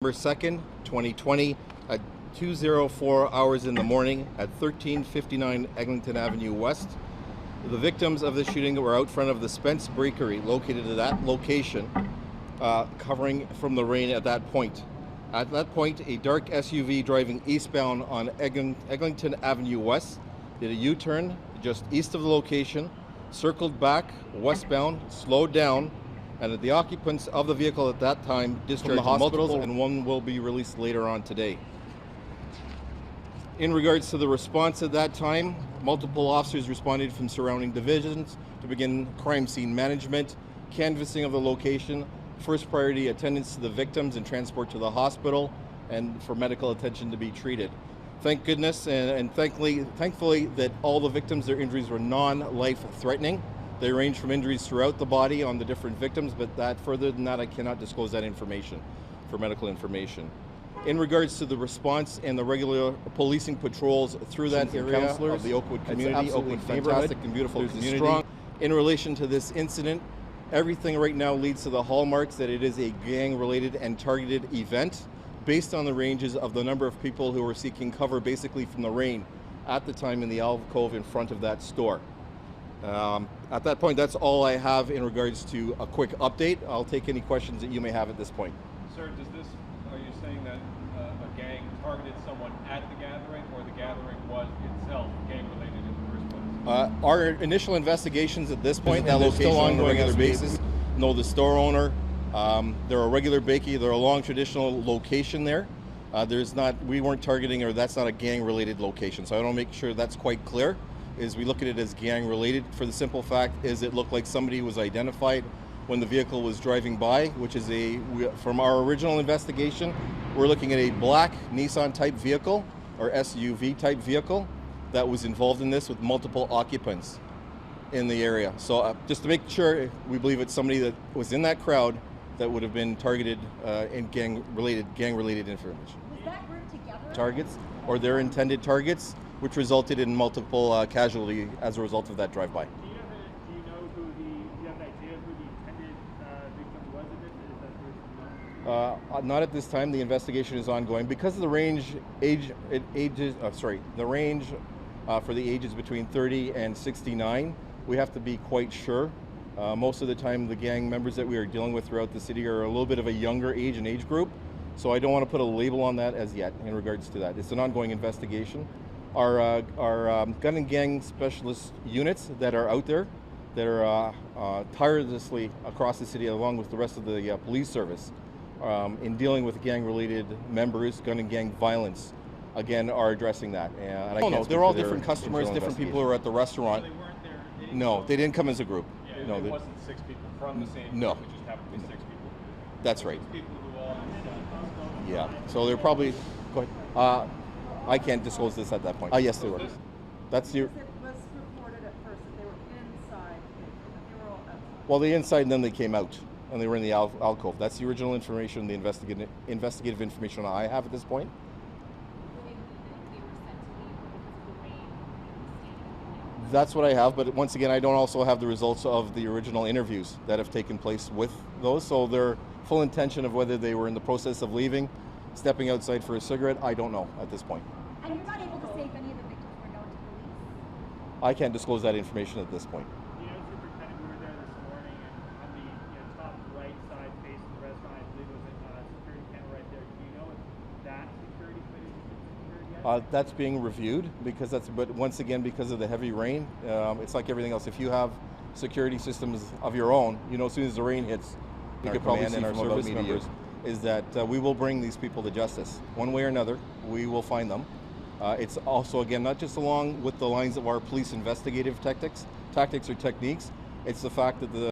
November 2nd, 2020 at 2:04 hours in the morning at 1359 Eglinton Avenue West. The victims of the shooting were out front of the Spence Bakery located at that location, covering from the rain at that point. At that point, a dark SUV driving eastbound on Eglinton Avenue West did a U-turn just east of the location, circled back westbound, slowed down, and the occupants of the vehicle at that time discharged from the hospital, and one will be released later on today. In regards to the response at that time, multiple officers responded from surrounding divisions to begin crime scene management, canvassing of the location, first priority attendance to the victims and transport to the hospital, and for medical attention to be treated. Thank goodness and thankfully that all the victims, their injuries were non-life threatening. They range from injuries throughout the body on the different victims, but further than that, I cannot disclose that information for medical information. In regards to the response and the regular policing patrols through that area of the Oakwood community, Oakwood fantastic and beautiful community. Strong. In relation to this incident, everything right now leads to the hallmarks that it is a gang-related and targeted event based on the ranges of the number of people who were seeking cover basically from the rain at the time in the alcove in front of that store. At that point, that's all I have in regards to a quick update. I'll take any questions that you may have at this point. Sir, are you saying that a gang targeted someone at the gathering, or the gathering was itself gang-related in the first place? Our initial investigations at this point, that location still on a regular basis, know the store owner. They're a regular bakey. They're a long traditional location there. We weren't targeting, or that's not a gang-related location. So I want to make sure that's quite clear. Is we look at it as gang-related for the simple fact is it looked like somebody was identified when the vehicle was driving by, which is from our original investigation, we're looking at a black Nissan type vehicle or SUV type vehicle that was involved in this with multiple occupants in the area. So just to make sure, we believe it's somebody that was in that crowd that would have been targeted in gang-related information. Was that group together? Targets or their intended targets, which resulted in multiple casualty as a result of that drive-by. Do you have an idea of who the intended victim was of it? Is that person known? Not at this time. The investigation is ongoing because of the range the range for the ages between 30 and 69. We have to be quite sure. Most of the time, the gang members that we are dealing with throughout the city are a little bit of a younger age and age group. So I don't want to put a label on that as yet in regards to that. It's an ongoing investigation. Our gun and gang specialist units that are out there, that are tirelessly across the city, along with the rest of the police service, in dealing with gang-related members, gun and gang violence, again, are addressing that. And I don't know. They're all different customers, different people who are at the restaurant. So they weren't there? No, they didn't come as a group. Yeah, no, it wasn't six people from the same No. group, it just happened to be six people. That's right. Six people who all understand. Yeah. So they're probably. Go ahead. I can't disclose this at that point. Yes, they were. That's your. It was reported at first that they were inside, that they were all outside. Well, they inside and then they came out and they were in the alcove. That's the original information, the investigative information I have at this point. That's what I have, but once again, I don't also have the results of the original interviews that have taken place with those. So their full intention of whether they were in the process of leaving, stepping outside for a cigarette, I don't know at this point. And you're not able to say if any of the victims were known to police? I can't disclose that information at this point. You know, Superintendent, we were there this morning, and on the top right side facing the restaurant, I believe it was a security camera right there. Do you know if that security footage has been secured yet? That's being reviewed but once again, because of the heavy rain, it's like everything else. If you have security systems of your own, as soon as the rain hits, you could probably see from our service members, is that we will bring these people to justice. One way or another, we will find them. It's also, again, not just along with the lines of our police investigative tactics or techniques, it's the fact that the